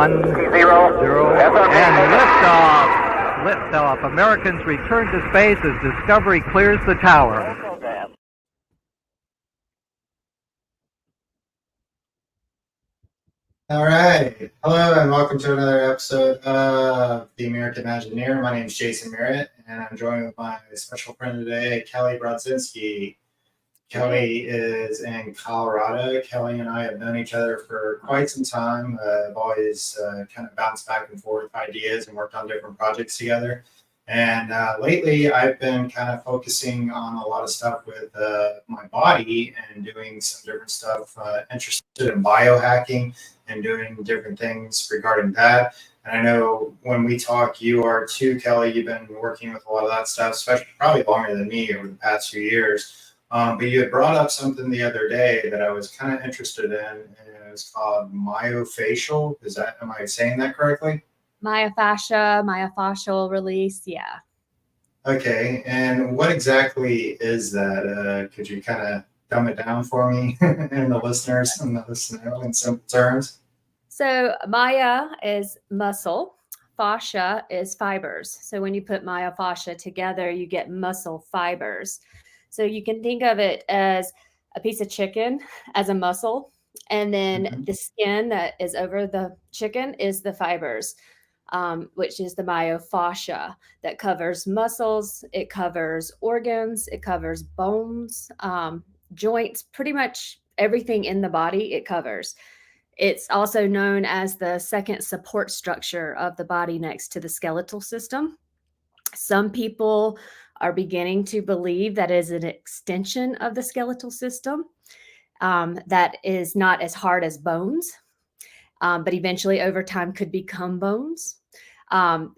1, 0, and liftoff. Liftoff. Americans return to space as Discovery clears the tower. All right. Hello and welcome to another episode of The American Imagineer. My name is Jason Merritt, and I'm joined with my special friend today, Kelly Brodzinski. Kelly is in Colorado. Kelly and I have known each other for quite some time. I've always kind of bounced back and forth ideas and worked on different projects together. And lately, I've been kind of focusing on a lot of stuff with my body and doing some different stuff, interested in biohacking and doing different things regarding that. And I know when we talk, you are too, Kelly. You've been working with a lot of that stuff, especially probably longer than me over the past few years. But you had brought up something the other day that I was kind of interested in, and it was called myofascial. Am I saying that correctly? Myofascial release, yeah. Okay, and what exactly is that? Could you kind of dumb it down for me and the listeners and the listener in simple terms? So maya is muscle, fascia is fibers. So when you put myofascia together, you get muscle fibers. So you can think of it as a piece of chicken as a muscle, and then the skin that is over the chicken is the fibers. Which is the myofascia that covers muscles, it covers organs, it covers bones, joints, pretty much everything in the body it covers. It's also known as the second support structure of the body next to the skeletal system. Some people are beginning to believe that is an extension of the skeletal system that is not as hard as bones. But eventually over time could become bones. When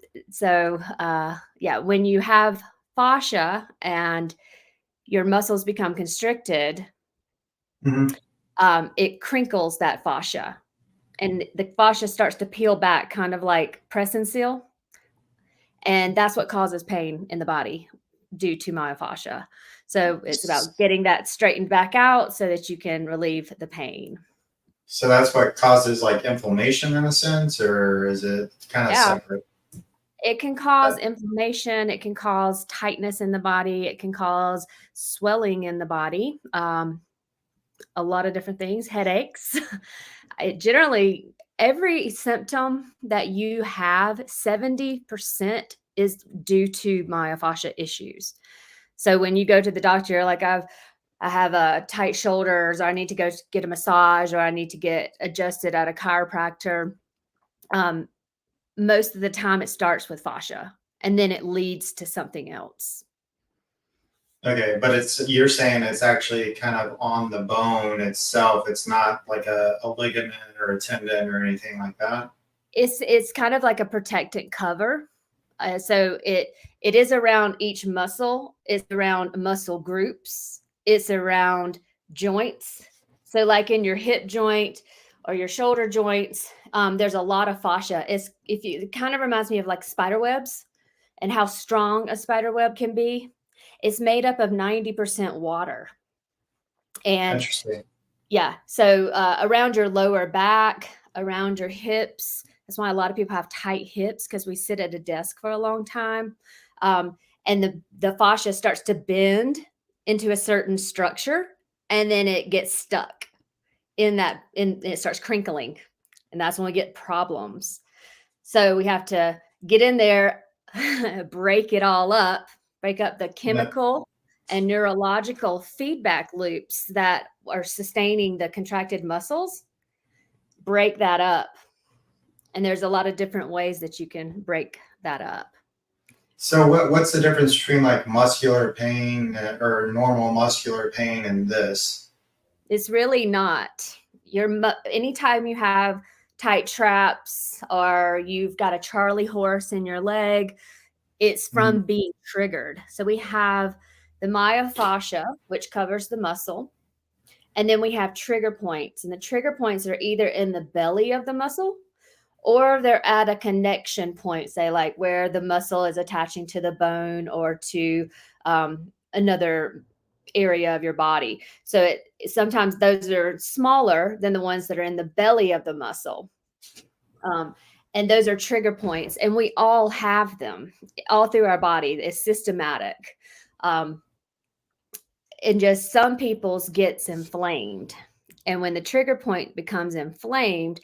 you have fascia and your muscles become constricted, it crinkles that fascia, and the fascia starts to peel back, kind of like press and seal. And that's what causes pain in the body due to myofascia. So it's about getting that straightened back out so that you can relieve the pain. So that's what causes like inflammation in a sense, or is it kind of separate? It can cause inflammation. It can cause tightness in the body. It can cause swelling in the body. A lot of different things, headaches. Generally, every symptom that you have, 70% is due to myofascia issues. So when you go to the doctor, you're like, I have tight shoulders, or I need to go get a massage, or I need to get adjusted at a chiropractor. Most of the time it starts with fascia and then it leads to something else. Okay, but you're saying it's actually kind of on the bone itself. It's not like a ligament or a tendon or anything like that. It's kind of like a protectant cover. So it is around each muscle. It's around muscle groups. It's around joints. So like in your hip joint or your shoulder joints, there's a lot of fascia. It kind of reminds me of like spider webs and how strong a spider web can be. It's made up of 90% water. And interesting. Yeah. So around your lower back, around your hips. That's why a lot of people have tight hips, because we sit at a desk for a long time. And the fascia starts to bend into a certain structure, and then it gets stuck and it starts crinkling. And that's when we get problems. So we have to get in there, break it all up, break up the chemical and neurological feedback loops that are sustaining the contracted muscles, break that up. And there's a lot of different ways that you can break that up. So what's the difference between like muscular pain or normal muscular pain and this? It's really not. Anytime you have tight traps or you've got a Charlie horse in your leg, it's from being triggered. So we have the myofascia, which covers the muscle. And then we have trigger points. And the trigger points are either in the belly of the muscle, or they're at a connection point, say like where the muscle is attaching to the bone or to another area of your body. So sometimes those are smaller than the ones that are in the belly of the muscle. And those are trigger points, and we all have them all through our body. It's systematic. And just some people's gets inflamed. And when the trigger point becomes inflamed,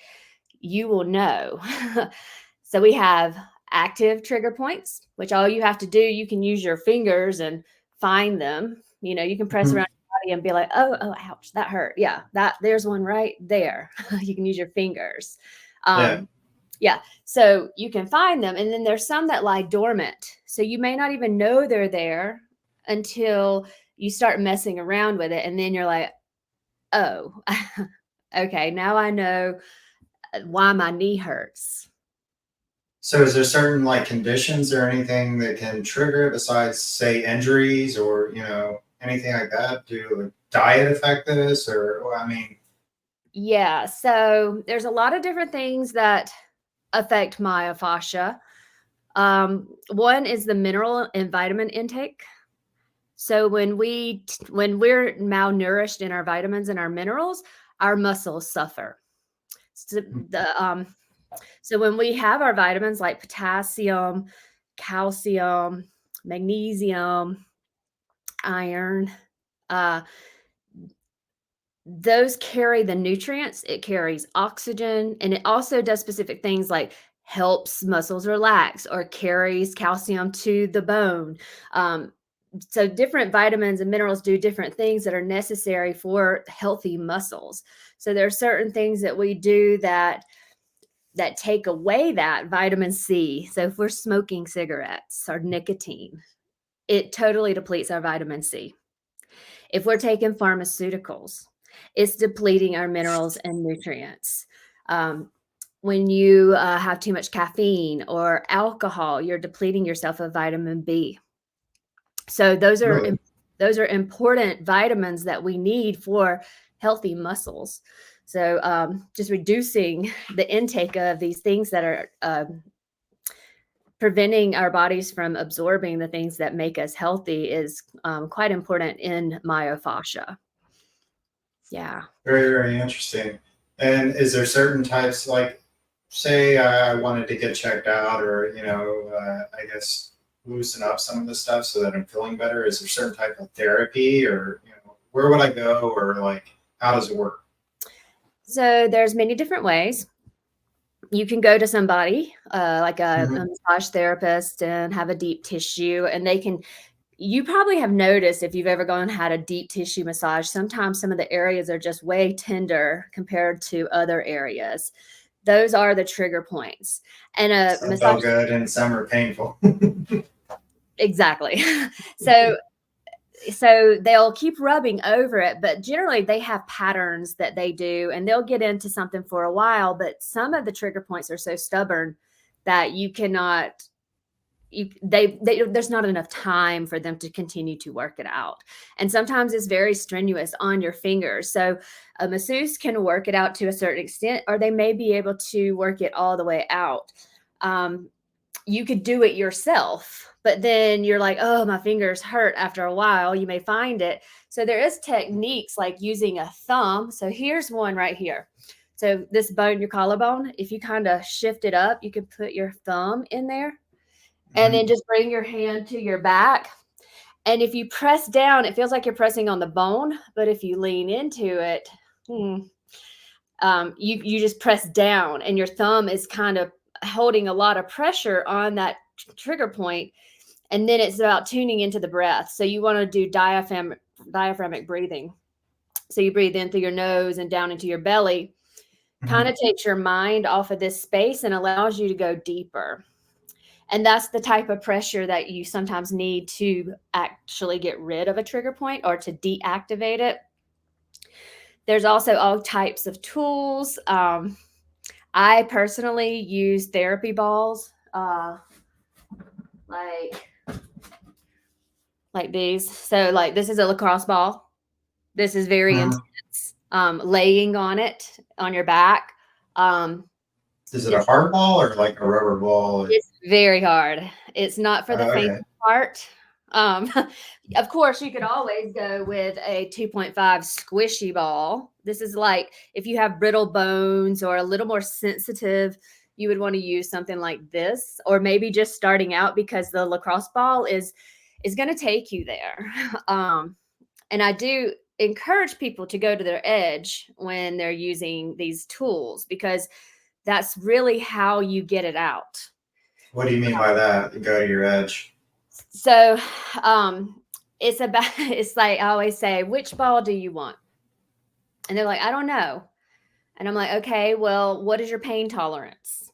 you will know. So we have active trigger points, which all you have to do, you can use your fingers and find them. You know, you can press around your body and be like, oh, ouch, that hurt. Yeah, there's one right there. You can use your fingers. Yeah. So you can find them. And then there's some that lie dormant. So you may not even know they're there until you start messing around with it. And then you're like, oh, okay, now I know why my knee hurts. So is there certain like conditions or anything that can trigger it besides say injuries or, you know, anything like that? Do diet affect this or, I mean? Yeah. So there's a lot of different things that affect myofascia. One is the mineral and vitamin intake. So when we're malnourished in our vitamins and our minerals, our muscles suffer. So when we have our vitamins like potassium, calcium, magnesium, iron, those carry the nutrients. It carries oxygen, and it also does specific things like helps muscles relax or carries calcium to the bone. So different vitamins and minerals do different things that are necessary for healthy muscles. So there are certain things that we do that take away that vitamin C. So if we're smoking cigarettes or nicotine, it totally depletes our vitamin C. If we're taking pharmaceuticals, it's depleting our minerals and nutrients. When you have too much caffeine or alcohol, you're depleting yourself of vitamin B. So those are important vitamins that we need for healthy muscles. So just reducing the intake of these things that are preventing our bodies from absorbing the things that make us healthy is quite important in myofascia. Yeah. Very, very interesting. And is there certain types, like, say I wanted to get checked out or, you know, I guess loosen up some of the stuff so that I'm feeling better? Is there certain type of therapy or, you know, where would I go or like, how does it work? So there's many different ways. You can go to somebody like a massage therapist and have a deep tissue, and you probably have noticed if you've ever gone and had a deep tissue massage, sometimes some of the areas are just way tender compared to other areas. Those are the trigger points. And some feel good and some are painful. Exactly. So they'll keep rubbing over it, but generally they have patterns that they do, and they'll get into something for a while, but some of the trigger points are so stubborn that you cannot there's not enough time for them to continue to work it out. And sometimes it's very strenuous on your fingers. So a masseuse can work it out to a certain extent, or they may be able to work it all the way out. You could do it yourself, but then you're like, oh, my fingers hurt after a while. You may find it. So there is techniques like using a thumb. So here's one right here. So this bone, your collarbone, if you kind of shift it up, you can put your thumb in there and then just bring your hand to your back. And if you press down, it feels like you're pressing on the bone, but if you lean into it, you just press down and your thumb is kind of holding a lot of pressure on that trigger point. And then it's about tuning into the breath. So you want to do diaphragmic breathing. So you breathe in through your nose and down into your belly, kind of takes your mind off of this space and allows you to go deeper. And that's the type of pressure that you sometimes need to actually get rid of a trigger point or to deactivate it. There's also all types of tools. I personally use therapy balls, like these. So like this is a lacrosse ball. This is very intense. Laying on it on your back. Is it a hard ball or like a rubber ball? It's very hard. It's not for the faint of heart. Of course, you could always go with a 2.5 squishy ball. This is like if you have brittle bones or a little more sensitive you would want to use something like this, or maybe just starting out, because the lacrosse ball is going to take you there. And I do encourage people to go to their edge when they're using these tools, because that's really how you get it out. What do you mean by that? Go to your edge. So it's like I always say, which ball do you want? And they're like, I don't know. And I'm like, okay, well, what is your pain tolerance?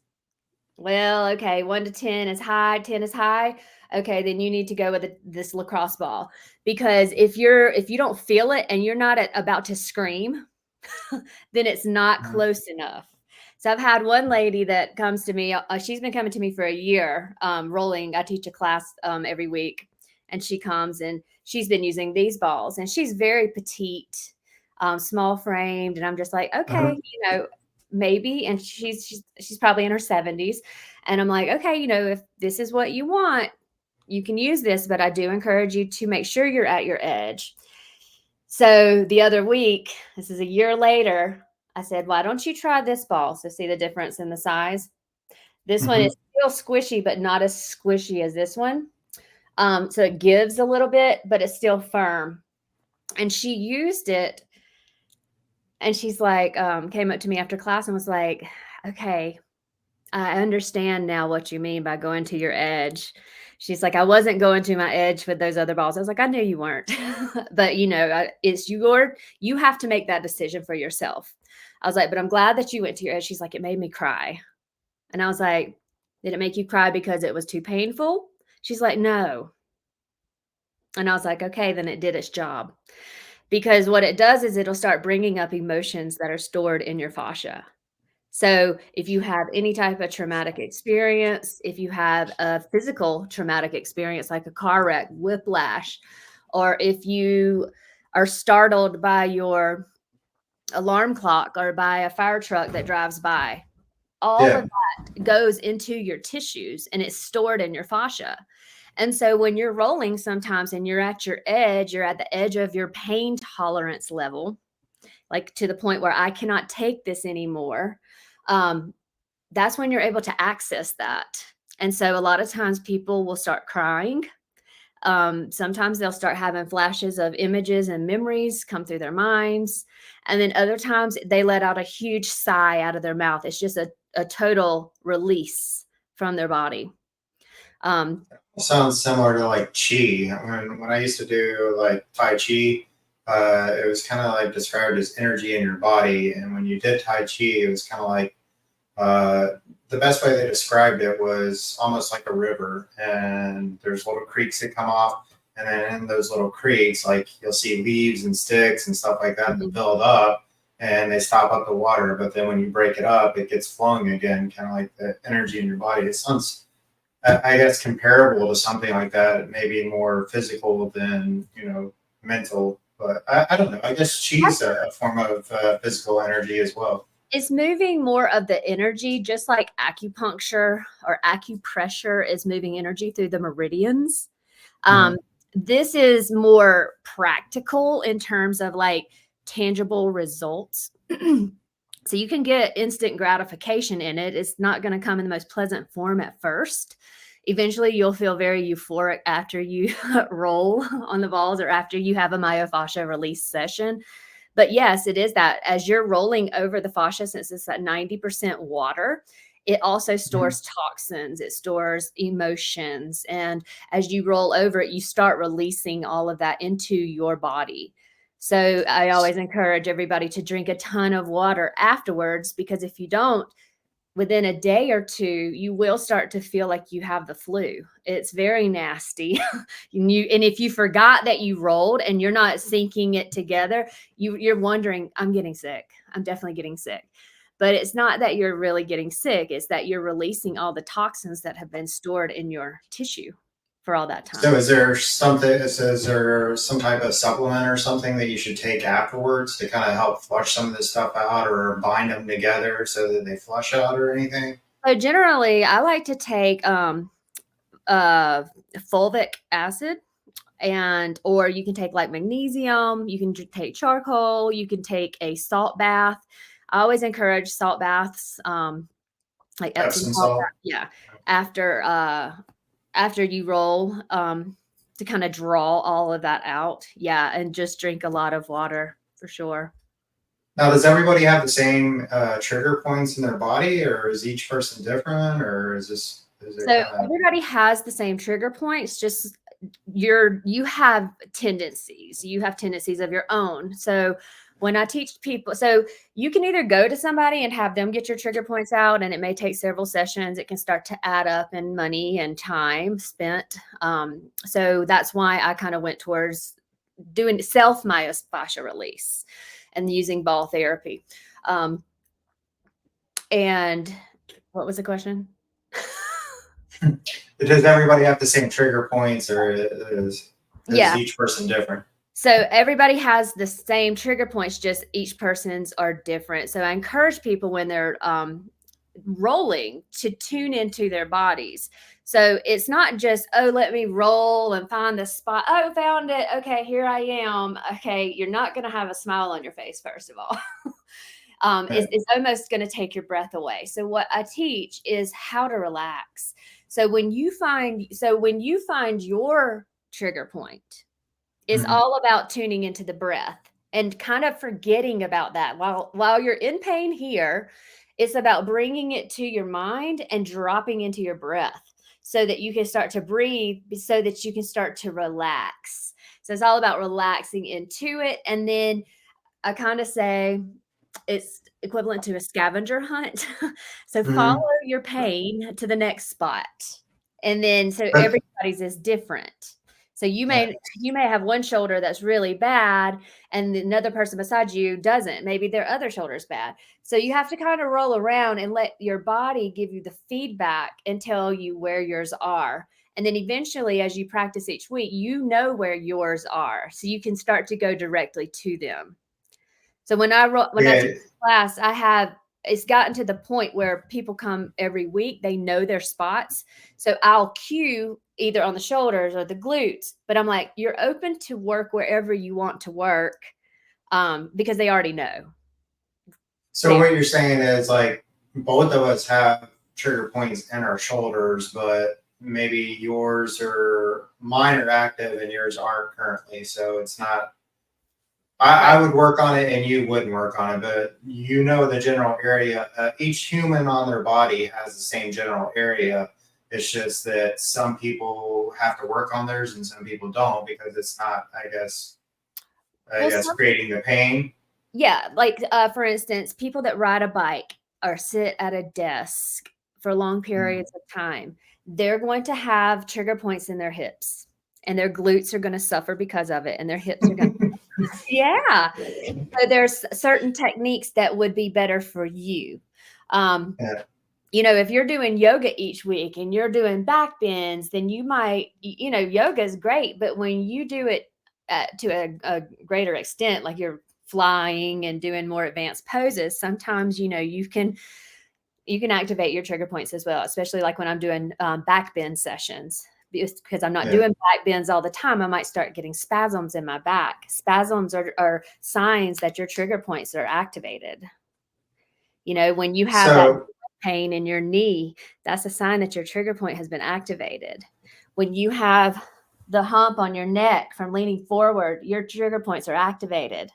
Well, okay, 1 to 10 is high, 10 is high. Okay, then you need to go with this lacrosse ball, because if you don't feel it and you're not about to scream, then it's not close enough. So I've had one lady that comes to me. She's been coming to me for a year, rolling. I teach a class every week, and she comes and she's been using these balls, and she's very petite, small framed, and I'm just like, okay, maybe. And she's probably in her 70s, and I'm like, okay, if this is what you want, you can use this, but I do encourage you to make sure you're at your edge. So the other week, this is a year later, I said, why don't you try this ball? So see the difference in the size? This one is still squishy, but not as squishy as this one. So it gives a little bit, but it's still firm. And she used it, and she's like, came up to me after class and was like, okay, I understand now what you mean by going to your edge. She's like, I wasn't going to my edge with those other balls. I was like, I knew you weren't, but it's you have to make that decision for yourself. I was like, but I'm glad that you went to your edge. She's like, it made me cry. And I was like, did it make you cry because it was too painful? She's like, no. And I was like, okay, then it did its job. Because what it does is it'll start bringing up emotions that are stored in your fascia. So if you have any type of traumatic experience, if you have a physical traumatic experience like a car wreck, whiplash, or if you are startled by your alarm clock or by a fire truck that drives by, all of that goes into your tissues and it's stored in your fascia. And so when you're rolling sometimes and you're at your edge, you're at the edge of your pain tolerance level, like to the point where I cannot take this anymore. That's when you're able to access that. And so a lot of times people will start crying. Sometimes they'll start having flashes of images and memories come through their minds. And then other times they let out a huge sigh out of their mouth. It's just a total release from their body. Sounds similar to like chi. When I used to do like Tai Chi, it was kind of like described as energy in your body. And when you did Tai Chi, it was kind of like the best way they described it was almost like a river, and there's little creeks that come off, and then in those little creeks, like you'll see leaves and sticks and stuff like that that build up, and they stop up the water. But then when you break it up, it gets flowing again, kind of like the energy in your body. It sounds, I guess, comparable to something like that, maybe more physical than mental. But I don't know. I guess chi's a form of physical energy as well. It's moving more of the energy, just like acupuncture or acupressure is moving energy through the meridians. This is more practical in terms of like tangible results. So you can get instant gratification in it. It's not going to come in the most pleasant form at first. Eventually, you'll feel very euphoric after you roll on the balls or after you have a myofascial release session. But yes, it is that as you're rolling over the fascia, since it's at 90% water, it also stores toxins, it stores emotions. And as you roll over it, you start releasing all of that into your body. So I always encourage everybody to drink a ton of water afterwards, because if you don't, within a day or two, you will start to feel like you have the flu. It's very nasty. And if you forgot that you rolled and you're not syncing it together, you're wondering, I'm getting sick. I'm definitely getting sick. But it's not that you're really getting sick. It's that you're releasing all the toxins that have been stored in your tissue for all that time. So is there some type of supplement or something that you should take afterwards to kind of help flush some of this stuff out, or bind them together so that they flush out or anything? So generally, I like to take fulvic acid, or you can take like magnesium, you can take charcoal, you can take a salt bath. I always encourage salt baths. like Epsom Epsom salt. salt. Yeah, after you roll, to kind of draw all of that out. Yeah, and just drink a lot of water for sure. Now, does everybody have the same trigger points in their body, or is each person different, or is there So kind of... everybody has the same trigger points, just you have tendencies. You have tendencies of your own. So when I teach people, so you can either go to somebody and have them get your trigger points out, and it may take several sessions. It can start to add up in money and time spent. So that's why I kind of went towards doing self myofascial release and using ball therapy. And what was the question? Does everybody have the same trigger points, or is each person different? So everybody has the same trigger points, just each person's are different. So I encourage people when they're rolling to tune into their bodies. So it's not just, oh, let me roll and find the spot. Oh, found it. Okay, here I am. Okay, you're not going to have a smile on your face, first of all. It's almost going to take your breath away. So what I teach is how to relax. So when you find your trigger point, it's all about tuning into the breath and kind of forgetting about that. While you're in pain here, it's about bringing it to your mind and dropping into your breath so that you can start to breathe, so that you can start to relax. So it's all about relaxing into it. And then I kind of say it's equivalent to a scavenger hunt. So follow your pain to the next spot. And then so everybody's is different. So you may have one shoulder that's really bad and another person beside you doesn't. Maybe their other shoulder is bad. So you have to kind of roll around and let your body give you the feedback and tell you where yours are. And then eventually, as you practice each week, you know where yours are. So you can start to go directly to them. So when I teach class, it's gotten to the point where people come every week. They know their spots. So I'll cue either on the shoulders or the glutes, but I'm like, you're open to work wherever you want to work, because they already know. So what you're saying is, like, both of us have trigger points in our shoulders, but maybe mine are active and yours aren't currently. So it's not, I would work on it and you wouldn't work on it, but you know the general area. Each human on their body has the same general area. It's just that some people have to work on theirs and some people don't, because it's not, I guess, creating the pain. Yeah, like for instance, people that ride a bike or sit at a desk for long periods of time, they're going to have trigger points in their hips, and their glutes are going to suffer because of it, and their hips are going to yeah. So there's certain techniques that would be better for you. You know, if you're doing yoga each week and you're doing back bends, then you might, yoga is great, but when you do it to a greater extent, like you're flying and doing more advanced poses, sometimes, you can activate your trigger points as well, especially like when I'm doing back bend sessions. Because I'm not doing back bends all the time, I might start getting spasms in my back. Spasms are signs that your trigger points are activated. When you have that pain in your knee, that's a sign that your trigger point has been activated. When you have the hump on your neck from leaning forward, your trigger points are activated.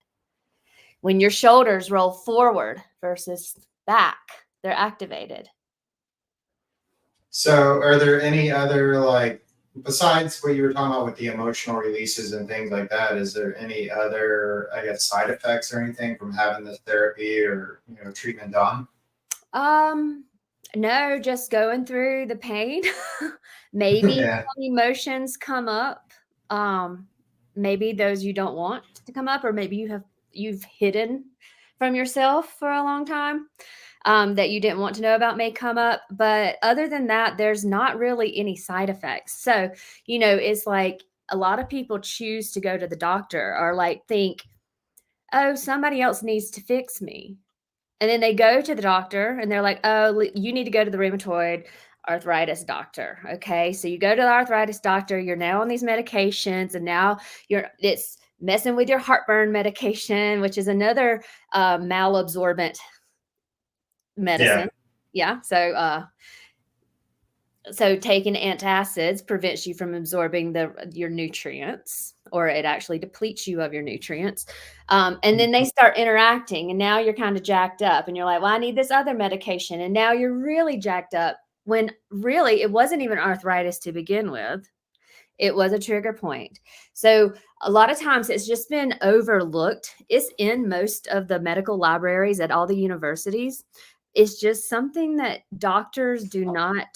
When your shoulders roll forward versus back, they're activated. So are there any other, like, besides what you were talking about with the emotional releases and things like that, is there any other, I guess, side effects or anything from having this therapy or, treatment done? No, just going through the pain. Maybe some emotions come up. Maybe those you don't want to come up, or maybe you've hidden from yourself for a long time, that you didn't want to know about may come up. But other than that, there's not really any side effects. So, it's like a lot of people choose to go to the doctor or like think, oh, somebody else needs to fix me. And then they go to the doctor and they're like, oh, you need to go to the rheumatoid arthritis doctor. Okay. So you go to the arthritis doctor, you're now on these medications, and now it's messing with your heartburn medication, which is another malabsorbent medicine. Yeah. So taking antacids prevents you from absorbing your nutrients, or it actually depletes you of your nutrients. And then they start interacting, and now you're kind of jacked up, and you're like, well, I need this other medication. And now you're really jacked up when really it wasn't even arthritis to begin with. It was a trigger point. So a lot of times it's just been overlooked. It's in most of the medical libraries at all the universities. It's just something that doctors do not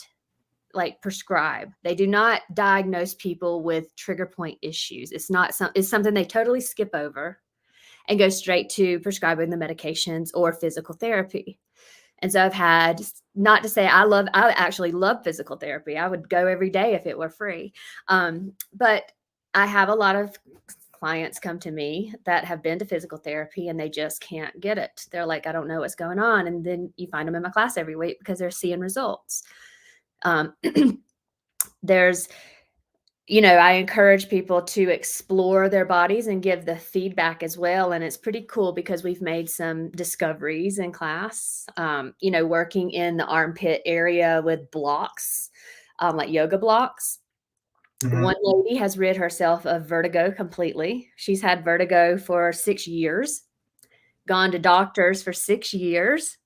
like prescribe. They do not diagnose people with trigger point issues. It's something they totally skip over and go straight to prescribing the medications or physical therapy. And so I've had, not to say I actually love physical therapy. I would go every day if it were free. But I have a lot of clients come to me that have been to physical therapy and they just can't get it. They're like, I don't know what's going on. And then you find them in my class every week because they're seeing results. There's, I encourage people to explore their bodies and give the feedback as well. And it's pretty cool because we've made some discoveries in class, working in the armpit area with blocks, like yoga blocks. Mhm. One lady has rid herself of vertigo completely. She's had vertigo for 6 years, gone to doctors for 6 years,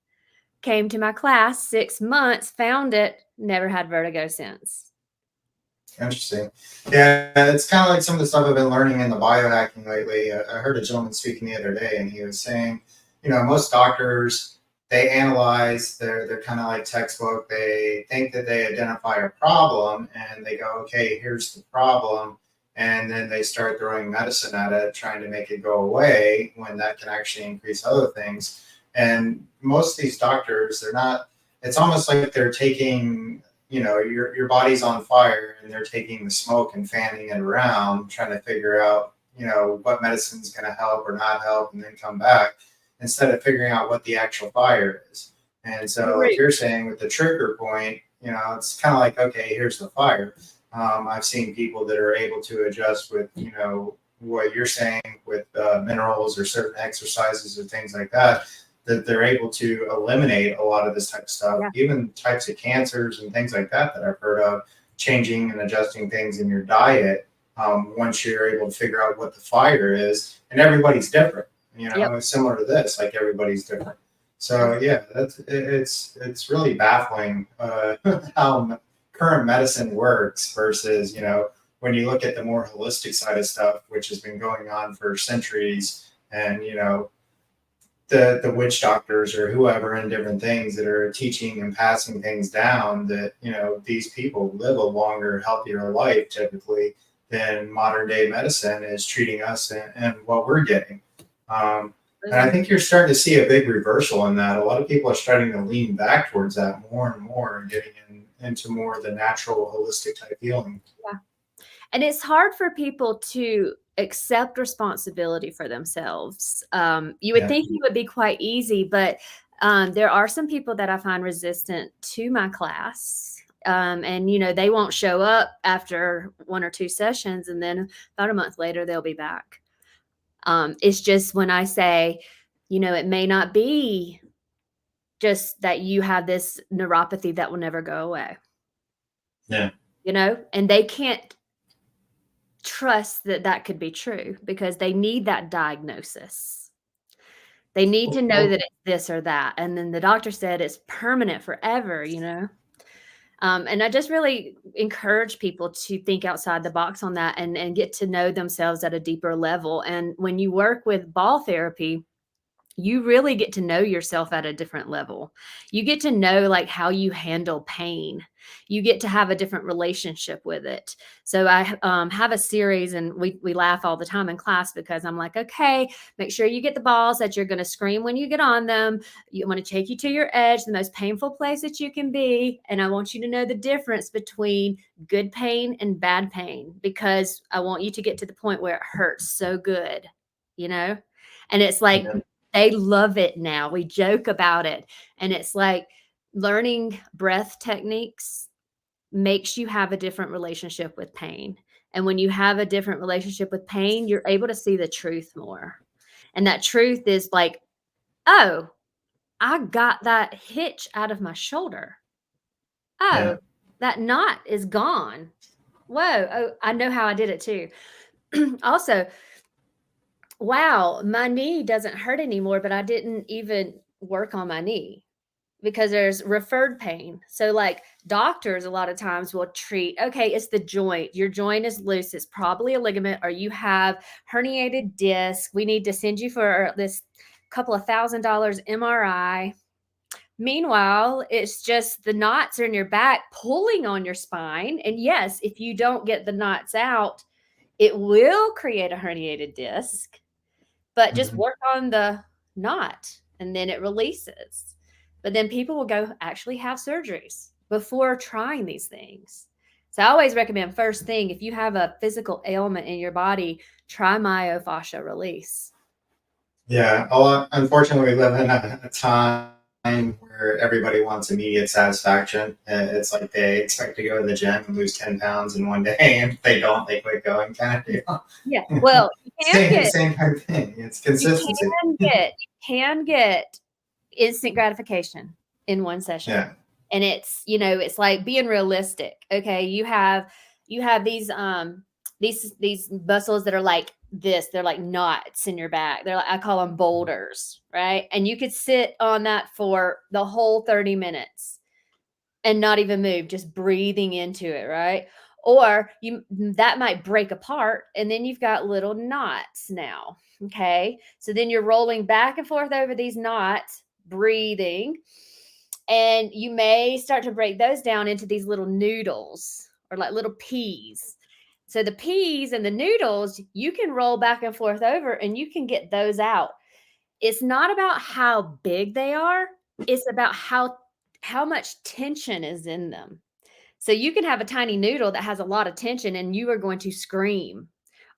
came to my class 6 months, found it, never had vertigo since. Interesting. Yeah, it's kind of like some of the stuff I've been learning in the biohacking lately. I heard a gentleman speaking the other day, and he was saying, most doctors, they analyze, they're kind of like textbook. They think that they identify a problem and they go, okay, here's the problem. And then they start throwing medicine at it, trying to make it go away when that can actually increase other things. And most of these doctors, they're not, it's almost like they're taking, your body's on fire and they're taking the smoke and fanning it around, trying to figure out, what medicine's going to help or not help, and then come back instead of figuring out what the actual fire is. And so, like you're saying with the trigger point, it's kind of like, okay, here's the fire. I've seen people that are able to adjust with, what you're saying with minerals or certain exercises or things like that, that they're able to eliminate a lot of this type of stuff, even types of cancers and things like that I've heard of, changing and adjusting things in your diet once you're able to figure out what the fire is. And everybody's different, It's similar to this, like everybody's different. So yeah, it's really baffling how current medicine works versus, when you look at the more holistic side of stuff, which has been going on for centuries, and, the witch doctors or whoever in different things that are teaching and passing things down that, these people live a longer, healthier life typically than modern day medicine is treating us and what we're getting. And I think you're starting to see a big reversal in that. A lot of people are starting to lean back towards that more and more and getting into more of the natural, holistic type healing. Yeah. And it's hard for people to accept responsibility for themselves. You would think it would be quite easy, but there are some people that I find resistant to my class. And, they won't show up after 1 or 2 sessions, and then about a month later, they'll be back. It's just when I say, it may not be just that you have this neuropathy that will never go away. Yeah. And they can't trust that could be true because they need that diagnosis. They need to know that it's this or that. And then the doctor said it's permanent forever, And I just really encourage people to think outside the box on that and get to know themselves at a deeper level. And when you work with ball therapy, you really get to know yourself at a different level. You get to know like how you handle pain. You get to have a different relationship with it. So I have a series, and we laugh all the time in class because I'm like, okay, make sure you get the balls that you're going to scream when you get on them. You want to take you to your edge, the most painful place that you can be. And I want you to know the difference between good pain and bad pain, because I want you to get to the point where it hurts so good, And it's like, they love it now. We joke about it. And it's like learning breath techniques makes you have a different relationship with pain. And when you have a different relationship with pain, you're able to see the truth more. And that truth is like, oh, I got that hitch out of my shoulder. Oh, Yeah. that knot is gone. Whoa. Oh, I know how I did it too. Also, wow, my knee doesn't hurt anymore, but I didn't even work on my knee because there's referred pain. So, like doctors, a lot of times will treat, okay, it's the joint. Your joint is loose. It's probably a ligament, or you have herniated disc. We need to send you for this couple of $1,000 MRI. Meanwhile, it's just the knots are in your back pulling on your spine. And yes, if you don't get the knots out, it will create a herniated disc, but just Mhm. work on the knot and then it releases. But then people will go actually have surgeries before trying these things. So I always recommend first thing, if you have a physical ailment in your body, try myofascial release. Yeah. Unfortunately, we live in a time where everybody wants immediate satisfaction. It's like they expect to go to the gym and lose 10 pounds in one day, and if they don't, they quit going, kind of deal. Yeah. Well, Same kind of thing. It's consistency. you can get instant gratification in one session. Yeah. And it's, it's like being realistic. Okay, you have these muscles that are like this. They're like knots in your back. They're like, I call them boulders, right? And you could sit on that for the whole 30 minutes and not even move, just breathing into it, right? Or that might break apart and then you've got little knots now. Okay, so then you're rolling back and forth over these knots, breathing, and you may start to break those down into these little noodles or like little peas. So the peas and the noodles, you can roll back and forth over and you can get those out. It's not about how big they are, it's about how much tension is in them. So you can have a tiny noodle that has a lot of tension and you are going to scream,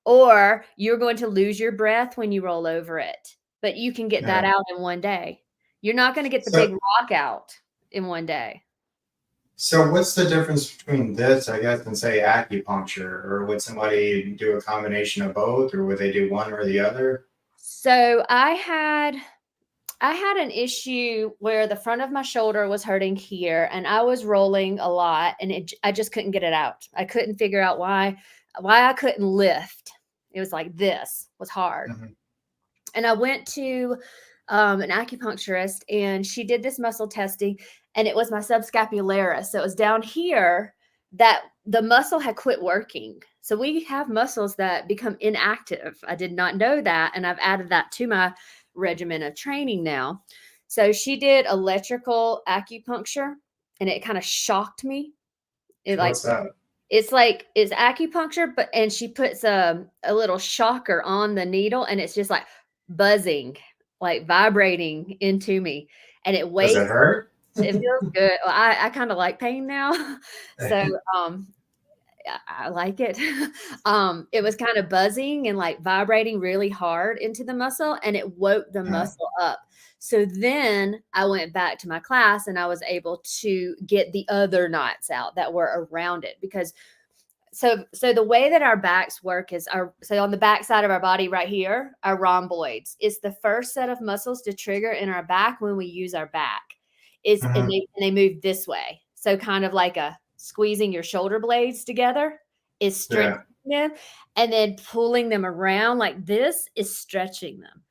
or you're going to lose your breath when you roll over it. But you can get that Yeah. out in one day. You're not going to get the big So, rock out in one day. so what's the difference between this, I guess, and say acupuncture? Or would somebody do a combination of both, or would they do one or the other? So I had an issue where the front of my shoulder was hurting here and I was rolling a lot and I just couldn't get it out. I couldn't figure out why I couldn't lift. It was like this was hard. Mhm. And I went to an acupuncturist and she did this muscle testing and it was my subscapularis. So it was down here that the muscle had quit working. So we have muscles that become inactive. I did not know that. And I've added that to my regimen of training now. So she did electrical acupuncture and it kind of shocked me. It like What's that? it's acupuncture, and she puts a little shocker on the needle and it's just like buzzing, like vibrating into me. And it Does it wakes, hurt? it feels good. Well, I kind of like pain now. So I like it. It was kind of buzzing and like vibrating really hard into the muscle and it woke the Yeah. muscle up. So then I went back to my class and I was able to get the other knots out that were around it because so the way that our backs work is so on the back side of our body right here, our rhomboids. It's the first set of muscles to trigger in our back when we use our back. And Mhm. they move this way. So kind of like a squeezing your shoulder blades together is Yeah. strengthening them, and then pulling them around like this is stretching them.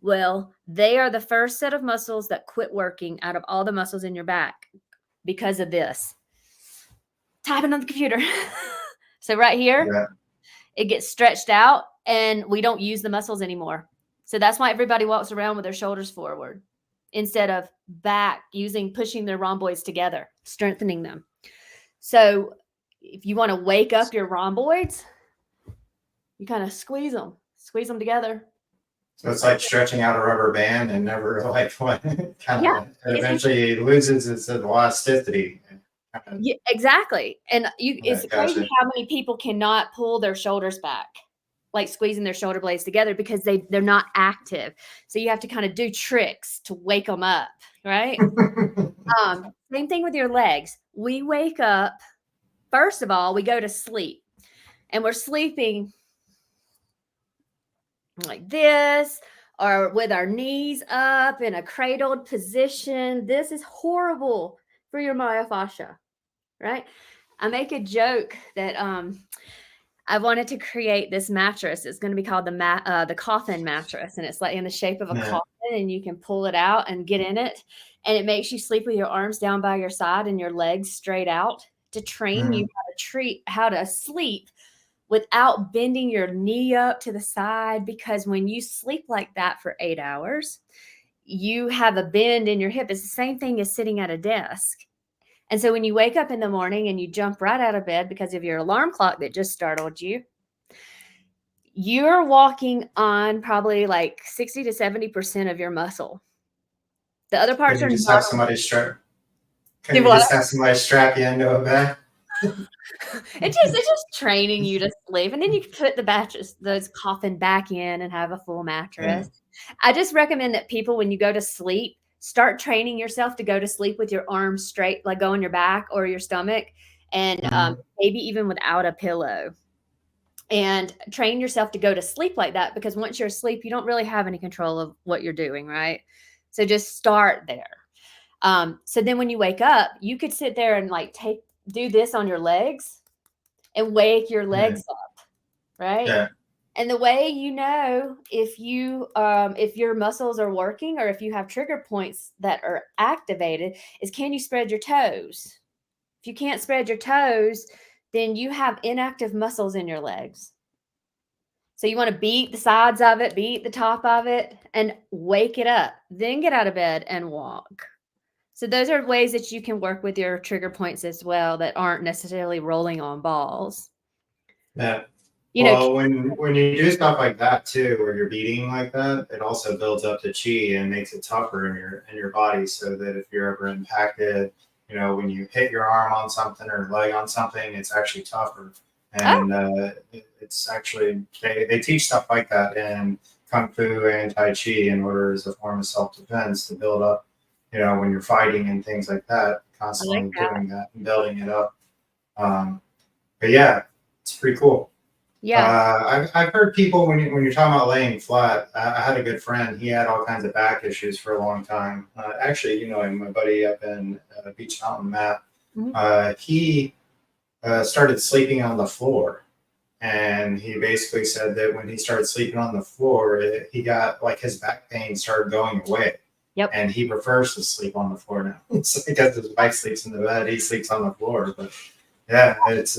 Well, they are the first set of muscles that quit working out of all the muscles in your back because of this. Typing on the computer. So right here, Yeah. it gets stretched out and we don't use the muscles anymore. So that's why everybody walks around with their shoulders forward instead of back, pushing their rhomboids together, strengthening them. So if you want to wake up your rhomboids, you kind of squeeze them together. So it's like stretching out a rubber band and never like what kind Yeah, of it eventually loses its elasticity. yeah, exactly. And Yeah, it's crazy gotcha. how many people cannot pull their shoulders back, like squeezing their shoulder blades together because they're not active. So you have to kind of do tricks to wake them up, right? Same thing with your legs. We wake up, first of all, we go to sleep and we're sleeping like this, or with our knees up in a cradled position. This is horrible for your myofascia, right? I make a joke that I wanted to create this mattress. It's going to be called the coffin mattress, and it's like in the shape of a Yeah. coffin, and you can pull it out and get in it, and it makes you sleep with your arms down by your side and your legs straight out to train you how to sleep without bending your knee up to the side. Because when you sleep like that for 8 hours, you have a bend in your hip. It's the same thing as sitting at a desk. And so when you wake up in the morning and you jump right out of bed because of your alarm clock that just startled you, you're walking on probably like 60 to 70% of your muscle. The other parts Can are you just not. have somebody strap? Can Do you what? just have somebody strap you into a bed? It's just training you to sleep, and then you can put those coffin back in and have a full mattress. I just recommend that people, when you go to sleep, start training yourself to go to sleep with your arms straight, like go on your back or your stomach, and maybe even without a pillow. And train yourself to go to sleep like that, because once you're asleep, you don't really have any control of what you're doing, right? So just start there. So then when you wake up, you could sit there and like do this on your legs and wake your legs up, right? Yeah. And the way you know if your muscles are working or if you have trigger points that are activated is, can you spread your toes? If you can't spread your toes, then you have inactive muscles in your legs. So you want to beat the sides of it, beat the top of it, and wake it up. Then get out of bed and walk. So those are ways that you can work with your trigger points as well that aren't necessarily rolling on balls. Yeah. When you do stuff like that too, where you're beating like that, it also builds up the chi and makes it tougher in your body, so that if you're ever impacted, when you hit your arm on something or leg on something, it's actually tougher. And it's actually they teach stuff like that in Kung Fu and Tai Chi in order as a form of self-defense to build up, when you're fighting and things like that, constantly doing that and building it up. But yeah, it's pretty cool. Yeah. I've heard people when you're talking about laying flat. I had a good friend. He had all kinds of back issues for a long time. Actually, my buddy up in Beach Mountain, Matt. He started sleeping on the floor, and he basically said that when he started sleeping on the floor, he got like his back pain started going away. Yep. And he prefers to sleep on the floor now. So because his wife sleeps in the bed, he sleeps on the floor. But yeah, it's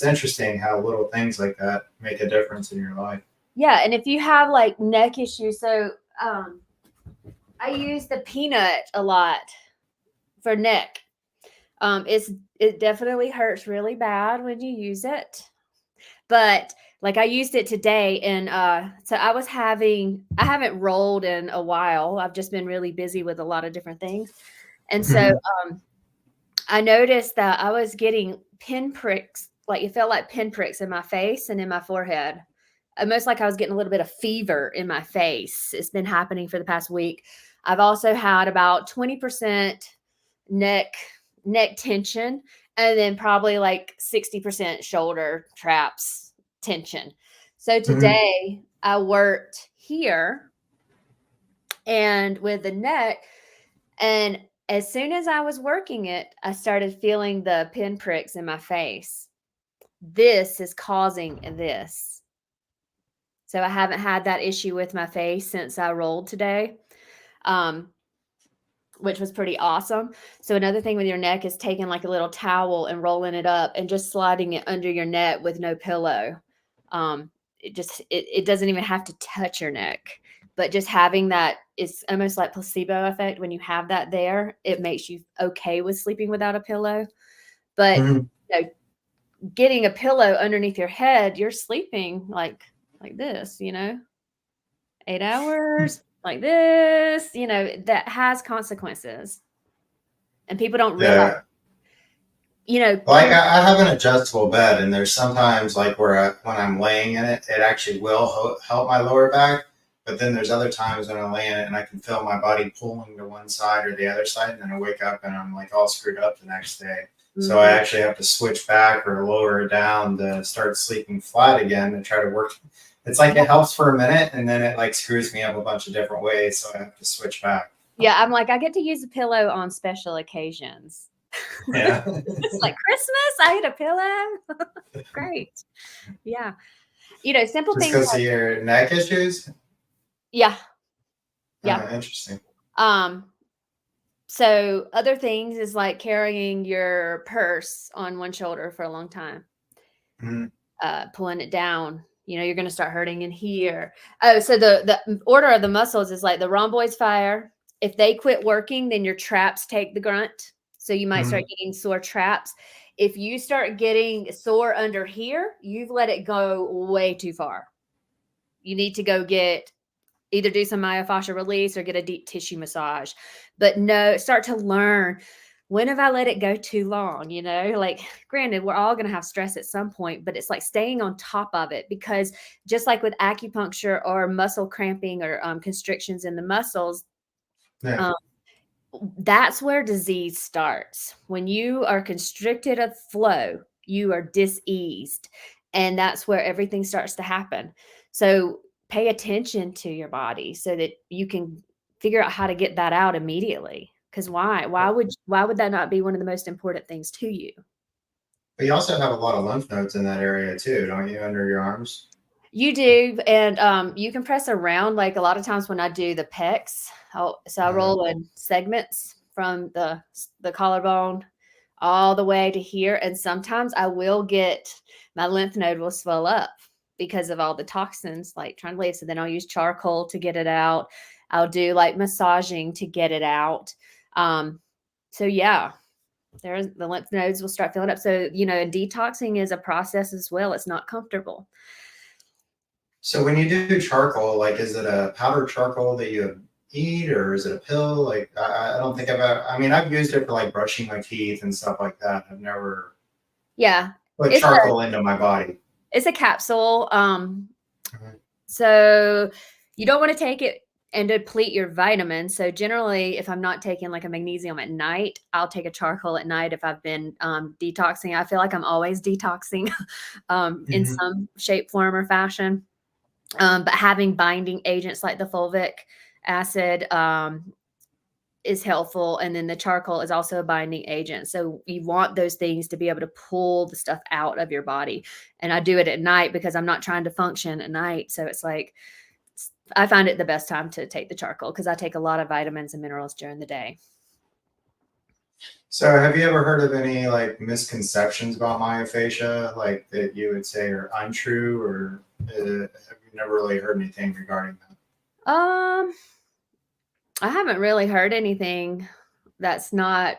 interesting how little things like that make a difference in your life. Yeah, and if you have like neck issues, so I use the peanut a lot for neck. It definitely hurts really bad when you use it, but like I used it today, and so I haven't rolled in a while. I've just been really busy with a lot of different things, and so I noticed that I was getting pinpricks, like it felt like pinpricks in my face and in my forehead. Almost like I was getting a little bit of fever in my face. It's been happening for the past week. I've also had about 20% neck tension, and then probably like 60% shoulder traps tension. So today I worked here and with the neck, and as soon as I was working it, I started feeling the pinpricks in my face. This is causing this. So I haven't had that issue with my face since I rolled today, which was pretty awesome. So another thing with your neck is taking like a little towel and rolling it up and just sliding it under your neck with no pillow. It doesn't even have to touch your neck, but just having that is almost like placebo effect. When you have that there, it makes you okay with sleeping without a pillow. But getting a pillow underneath your head, you're sleeping like this, 8 hours like this, that has consequences, and people don't realize. Like I have an adjustable bed, and there's sometimes like when I'm laying in it, it actually will help my lower back. But then there's other times when I lay in it and I can feel my body pulling to one side or the other side, and then I wake up and I'm like all screwed up the next day. So I actually have to switch back or lower it down to start sleeping flat again and try to work. It's like it helps for a minute and then it like screws me up a bunch of different ways. So I have to switch back. Yeah, I'm like, I get to use a pillow on special occasions. Yeah. It's like Christmas, I get a pillow. Great. Yeah. You know, simple Just things because like, of your neck issues? yeah. Yeah. Interesting. So other things is like carrying your purse on one shoulder for a long time, pulling it down. You know, you're going to start hurting in here. Oh, so the order of the muscles is like the rhomboids fire. If they quit working, then your traps take the grunt. So you might start getting sore traps. If you start getting sore under here, you've let it go way too far. You need to go get either do some myofascial release or get a deep tissue massage. But no, start to learn, when have I let it go too long? You know, like granted, we're all going to have stress at some point, but it's like staying on top of it, because just like with acupuncture or muscle cramping or constrictions in the muscles, Yeah. that's where disease starts. When you are constricted of flow, you are diseased, and that's where everything starts to happen. So pay attention to your body so that you can figure out how to get that out immediately. Because why would that not be one of the most important things to you? But you also have a lot of lymph nodes in that area too, don't you, under your arms? You do, and you can press around. Like a lot of times when I do the pecs, I roll in segments from the collarbone all the way to here, and sometimes I will get my lymph node will swell up because of all the toxins like trying to leave. So then I'll use charcoal to get it out. I'll do like massaging to get it out. So yeah, there's the lymph nodes will start filling up. So you know, detoxing is a process as well. It's not comfortable. So when you do charcoal, like, is it a powdered charcoal that you eat, or is it a pill? Like, I don't think I mean, I've used it for like brushing my teeth and stuff like that. I've never put charcoal into my body. It's a capsule. So you don't want to take it and deplete your vitamins. So generally, if I'm not taking like a magnesium at night, I'll take a charcoal at night if I've been detoxing. I feel like I'm always detoxing in some shape, form, or fashion. But having binding agents like the fulvic acid is helpful. And then the charcoal is also a binding agent. So you want those things to be able to pull the stuff out of your body. And I do it at night because I'm not trying to function at night. So it's like, I find it the best time to take the charcoal because I take a lot of vitamins and minerals during the day. So have you ever heard of any like misconceptions about myofascia, like that you would say are untrue, or have you never really heard anything regarding that? I haven't really heard anything that's not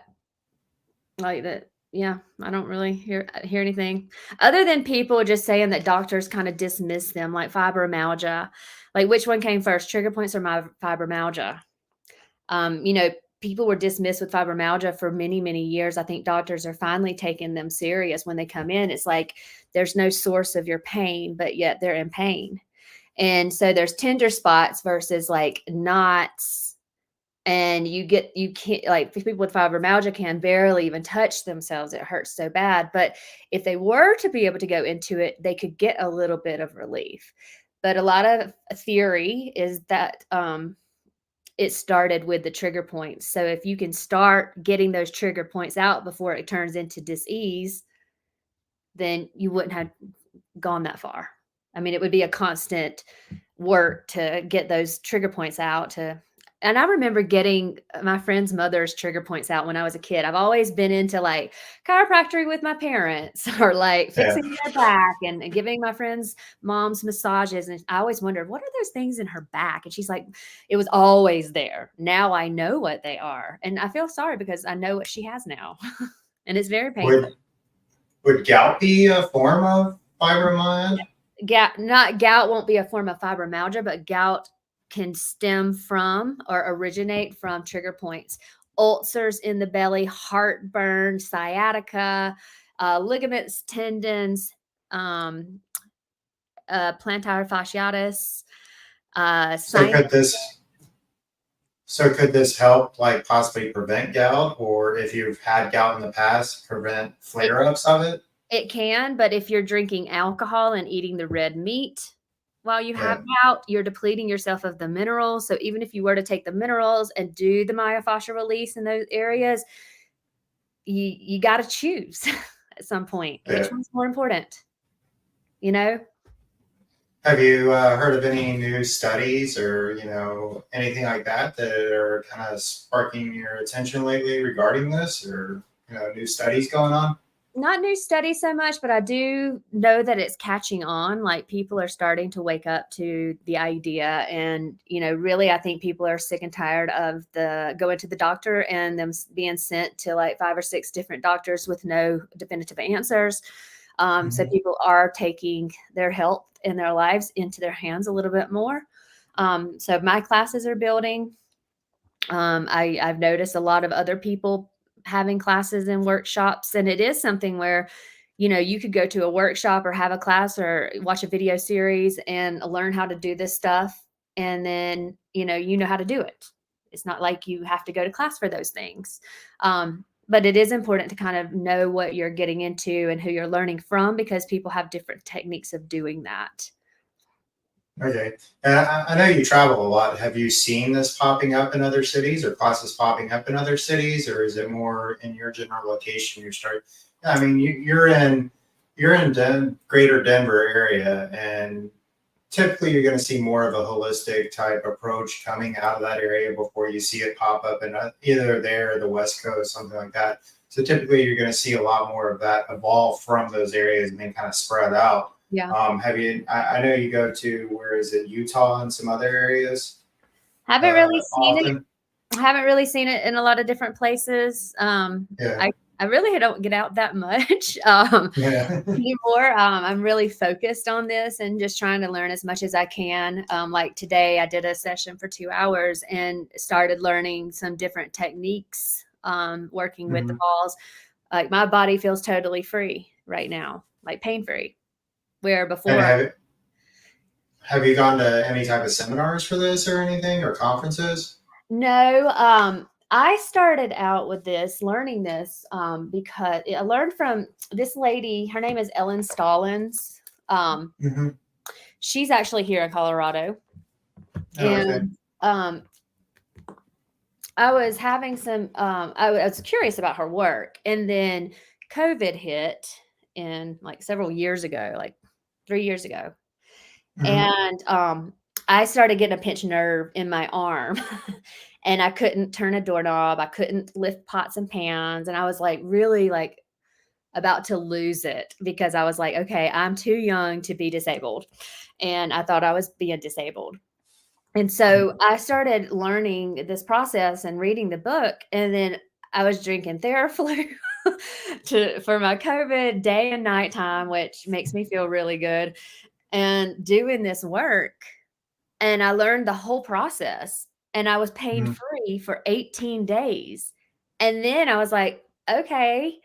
like that. Yeah, I don't really hear anything other than people just saying that doctors kind of dismiss them, like fibromyalgia. Like, which one came first, trigger points or my fibromyalgia? You know, people were dismissed with fibromyalgia for many, many years. I think doctors are finally taking them serious when they come in. It's like there's no source of your pain, but yet they're in pain. And so there's tender spots versus like knots. And you can't, like, people with fibromyalgia can barely even touch themselves. It hurts so bad. But if they were to be able to go into it, they could get a little bit of relief. But a lot of theory is that it started with the trigger points. So if you can start getting those trigger points out before it turns into dis-ease, then you wouldn't have gone that far. I mean, it would be a constant work to get those trigger points out. And I remember getting my friend's mother's trigger points out when I was a kid. I've always been into like chiropractic with my parents or like fixing their back and giving my friends' moms massages. And I always wondered, what are those things in her back? And she's like, it was always there. Now I know what they are. And I feel sorry because I know what she has now. And it's very painful. Would gout be a form of fibromyalgia? Gout won't be a form of fibromyalgia, but gout can stem from or originate from trigger points. Ulcers in the belly, heartburn, sciatica, ligaments, tendons, plantar fasciitis. So So could this help, like, possibly prevent gout, or if you've had gout in the past, prevent flare-ups of it? It can, but if you're drinking alcohol and eating the red meat while you have Yeah, gout, you're depleting yourself of the minerals. So even if you were to take the minerals and do the myofascial release in those areas, you got to choose at some point which yeah. one's more important, you know? Have you heard of any new studies or, anything like that that are kind of sparking your attention lately regarding this, or, new studies going on? Not new studies so much, but I do know that it's catching on. Like people are starting to wake up to the idea. And, really, I think people are sick and tired of the going to the doctor and them being sent to like 5 or 6 different doctors with no definitive answers. So Mhm. people are taking their health and their lives into their hands a little bit more. So my classes are building. I've noticed a lot of other people having classes and workshops, and it is something where, you could go to a workshop or have a class or watch a video series and learn how to do this stuff. And then, you know how to do it. It's not like you have to go to class for those things. But it is important to kind of know what you're getting into and who you're learning from because people have different techniques of doing that. Okay. And I know you travel a lot. Have you seen this popping up in other cities, or classes popping up in other cities, or is it more in your general location you start? I mean, you're in greater Denver area, and typically you're going to see more of a holistic type approach coming out of that area before you see it pop up in either there or the West Coast, something like that. So typically you're going to see a lot more of that evolve from those areas and then kind of spread out. Yeah. Have you? I know you go to, where is it, Utah and some other areas Haven't really seen it. often. I haven't really seen it in a lot of different places. Yeah, I really don't get out that much yeah. anymore. I'm really focused on this and just trying to learn as much as I can. Like today, I did a session for 2 hours and started learning some different techniques, working with the Mhm. balls. Like my body feels totally free right now, like pain free. Where And before, have you gone to any type of seminars for this or anything, or conferences? no, I started out with this, learning this, because I learned from this lady. Her name is Ellen Stallings. Um, Hmm. she's actually here in Colorado, Oh, okay. and I was having some. I was curious about her work, and then COVID hit in like several years ago, like 3 years ago, Hmm. and I started getting a pinched nerve in my arm, and I couldn't turn a doorknob. I couldn't lift pots and pans, and I was like really like about to lose it because I was like, okay, I'm too young to be disabled, and I thought I was being disabled. And so I started learning this process and reading the book, and then I was drinking Theraflu for my COVID day and night time, which makes me feel really good, and doing this work. And I learned the whole process, and I was pain Hmm. free for 18 days. And then I was like, okay.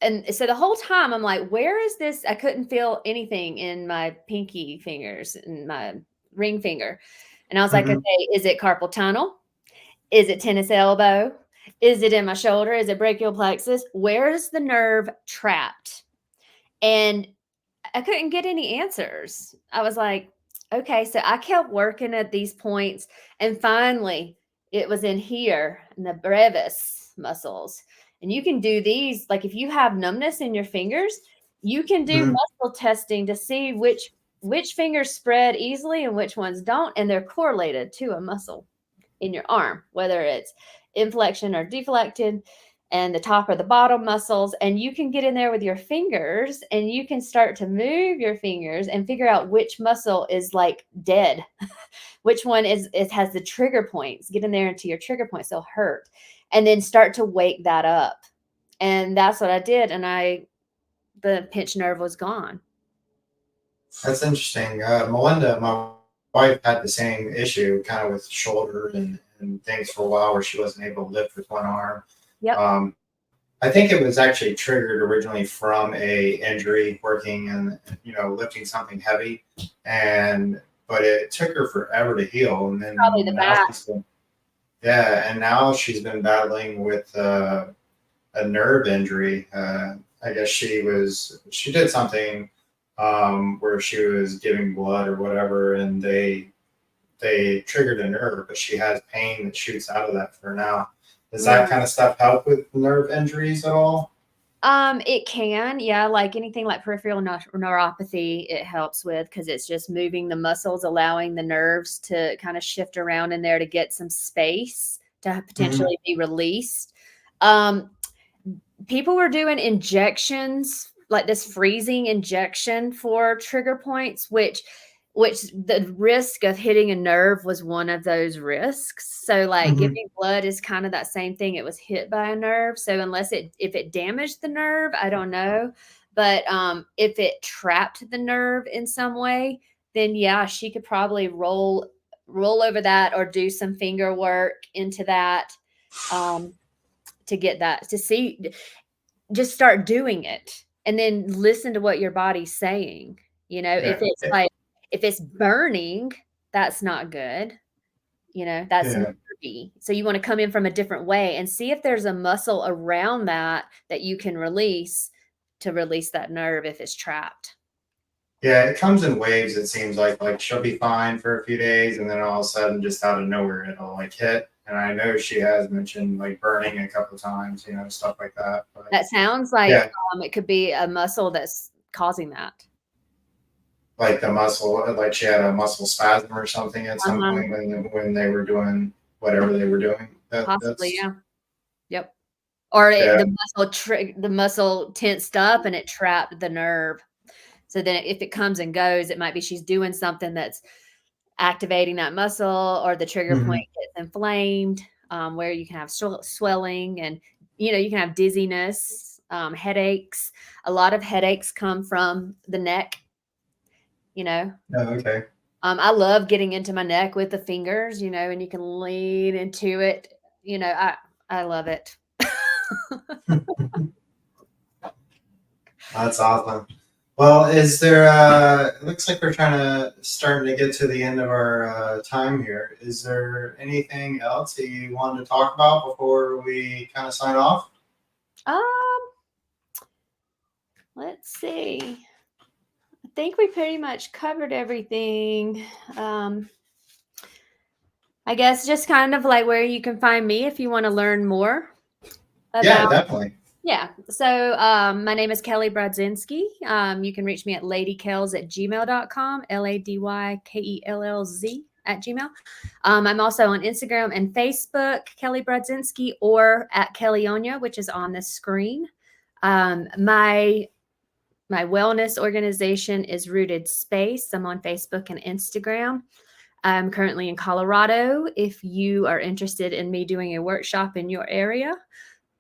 And so the whole time I'm like, where is this? I couldn't feel anything in my pinky fingers and my ring finger. And I was like, Hmm. okay, is it carpal tunnel? Is it tennis elbow? Is it in my shoulder? Is it brachial plexus? Where is the nerve trapped? And I couldn't get any answers. I was like, okay. So I kept working at these points, and finally it was in here in the brevis muscles. And you can do these, like if you have numbness in your fingers, you can do Hmm. muscle testing to see which fingers spread easily and which ones don't, and they're correlated to a muscle in your arm, whether it's inflection or deflected, and the top or the bottom muscles. And you can get in there with your fingers and you can start to move your fingers and figure out which muscle is like dead, which one is it has the trigger points. Get in there into your trigger points, they'll hurt. And then start to wake that up. And that's what I did. And the pinched nerve was gone. That's interesting. Melinda, my wife, had the same issue, kind of with shoulder and things for a while, where she wasn't able to lift with one arm. Yep. Um, I think it was actually triggered originally from a injury working and, lifting something heavy, but it took her forever to heal. And then Probably the now back. she's still. Yeah, and now she's been battling with a nerve injury. I guess she did something where she was giving blood or whatever, and they triggered a nerve, but she has pain that shoots out of that for now. Does that kind of stuff help with nerve injuries at all? It can, yeah, like anything like peripheral neuropathy, it helps with because it's just moving the muscles, allowing the nerves to kind of shift around in there to get some space to potentially be released. Um, People were doing injections, like this freezing injection for trigger points, which the risk of hitting a nerve was one of those risks. So like giving blood is kind of that same thing. It was hit by a nerve. So if it damaged the nerve, I don't know. But if it trapped the nerve in some way, then yeah, she could probably roll over that or do some finger work into that to get that to see, just start doing it and then listen to what your body's saying. If Yeah. it's like, if it's burning, that's not good. That's Yeah. nervy. So you want to come in from a different way and see if there's a muscle around that you can release to release that nerve if it's trapped. Yeah, it comes in waves, it seems like she'll be fine for a few days and then all of a sudden just out of nowhere it'll like hit. And I know she has mentioned like burning a couple of times, stuff like that. But That sounds like yeah, it could be a muscle that's causing that. like the muscle, like she had a muscle spasm or something at some point when they were doing whatever they were doing. Possibly, That's yeah. Yep. Or yeah. the muscle tensed up and it trapped the nerve. So then if it comes and goes, it might be she's doing something that's activating that muscle, or the trigger point gets inflamed, where you can have swelling and, you can have dizziness, headaches. A lot of headaches come from the neck, Oh, okay. I love getting into my neck with the fingers, and you can lean into it. I love it. That's awesome. Well, is there? It looks like we're starting to get to the end of our time here. Is there anything else that you wanted to talk about before we kind of sign off? Let's see. I think we pretty much covered everything. I guess just kind of like where you can find me if you want to learn more about. Yeah, definitely. Yeah. So my name is Kelly Brodzinski. You can reach me at ladykells@gmail.com, LADYKELLZ@gmail. I'm also on Instagram and Facebook, Kelly Brodzinski, or at Kellyonia, which is on the screen. My wellness organization is RootedSpace. I'm on Facebook and Instagram. I'm currently in Colorado. If you are interested in me doing a workshop in your area,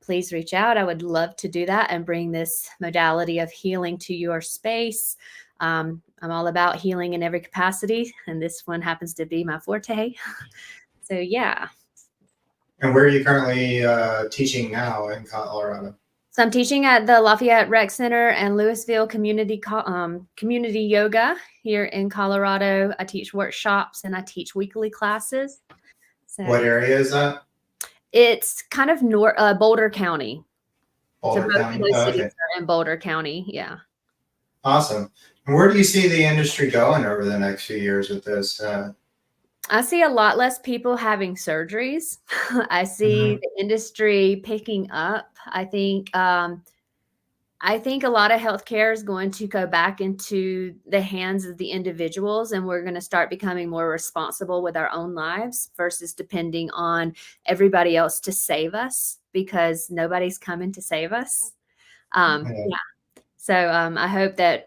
please reach out. I would love to do that and bring this modality of healing to your space. I'm all about healing in every capacity, and this one happens to be my forte. So, yeah. And where are you currently teaching now in Colorado? So I'm teaching at the Lafayette Rec Center and Louisville Community Yoga here in Colorado. I teach workshops and I teach weekly classes. So What area is that? it's kind of Boulder County. Boulder County. Those Oh, cities okay. are in Boulder County. Yeah. Awesome. And where do you see the industry going over the next few years with this? I see a lot less people having surgeries. I see the industry picking up. I think a lot of healthcare is going to go back into the hands of the individuals, and we're going to start becoming more responsible with our own lives versus depending on everybody else to save us, because nobody's coming to save us. Yeah. So I hope that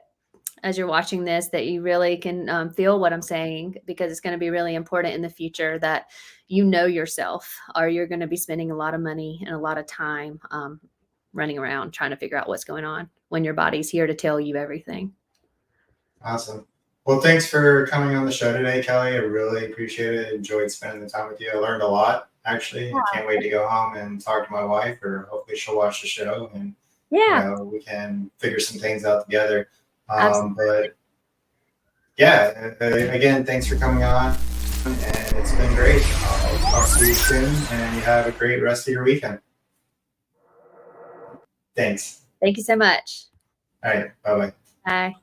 as you're watching this, that you really can feel what I'm saying, because it's going to be really important in the future that you know yourself, or you're going to be spending a lot of money and a lot of time running around trying to figure out what's going on when your body's here to tell you everything. Awesome. Well, thanks for coming on the show today, Kelly. I really appreciate it. Enjoyed spending the time with you. I learned a lot, actually. Yeah. I can't wait to go home and talk to my wife, or hopefully she'll watch the show and we can figure some things out together. But yeah, again, thanks for coming on. and it's been great. I'll talk to you soon, and you have a great rest of your weekend. Thanks. Thank you so much. All right. Bye-bye. Bye.